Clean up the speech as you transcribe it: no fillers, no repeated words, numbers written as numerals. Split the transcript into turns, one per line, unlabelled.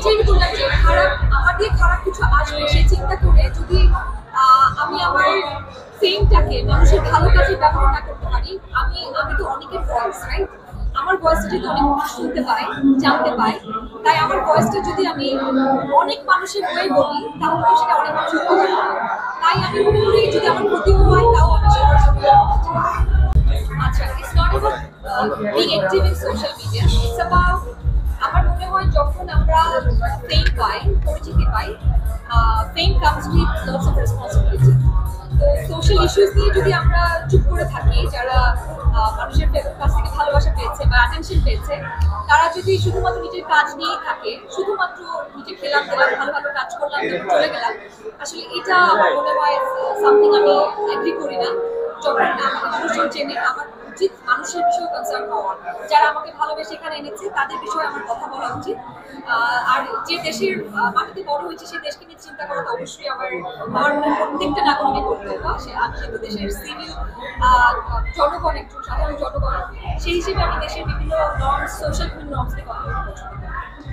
এটাই বললাম যে খারাপ আমার দিয়ে খারাপ কিছু আসবে সেই চিন্তা করে যদি আমি আমার ফেমটাকে মানুষের ভালো কাজে ব্যবহার না করতে পারি, আমি তো অনেকের ভয়েস, রাইট? আমার ভয়েসটা যদি অনেক মানুষ শুনতে পায়, জানতে পায়, তাই আমার ভয়েসটা যদি আমি অনেক মানুষের হয়ে বলি তাহলে তো সেটা অনেক মানুষের উপকার হবে। তাই আমি মনে করি যদি আমার ক্ষতিও হয় তাও আমি সবার জন্য আচ্ছা, it's not about being active in social media. It's about আমার মনে হয় যখন আমরা ফেম পাই, পরিচিতি পাই, ফেম comes with lots of responsibility. তো সোশ্যাল ইস্যুস নিয়ে যদি আমরা চুপ করে থাকি, যারা মানুষের কাছ থেকে ভালোবাসা পেয়েছে বা অ্যাটেনশন পেয়েছে, তারা যদি শুধুমাত্র নিজের কাজ নিয়েই থাকে, শুধুমাত্র নিজে খেলাম দিলাম, ভালো ভালো কাজ করলাম, চলে গেলাম, আসলে এটা আমার মনে হয় সামথিং আমি এগ্রি করি না। যখন আমাকে মানুষজন চেনে, আমার উচিত মানুষের বিষয়ে কনসার্ন হওয়া, যারা আমাকে ভালোবেসে এখানে এনেছে তাদের বিষয়ে আমার কথা বলা উচিত। আর যে দেশের মাটিতে বড় হয়েছে সেই দেশকে নিয়ে চিন্তা করা তো অবশ্যই আমার প্রত্যেকটা নাগরিকের কর্তব্য। আমি যেহেতু দেশের সিভিল জনগণ, একজন সাধারণ জনগণ, সেই হিসেবে আমি দেশের বিভিন্ন নর্মস, সোশ্যাল বিভিন্ন নর্মস নিয়ে কথা বলতে পছন্দ করি।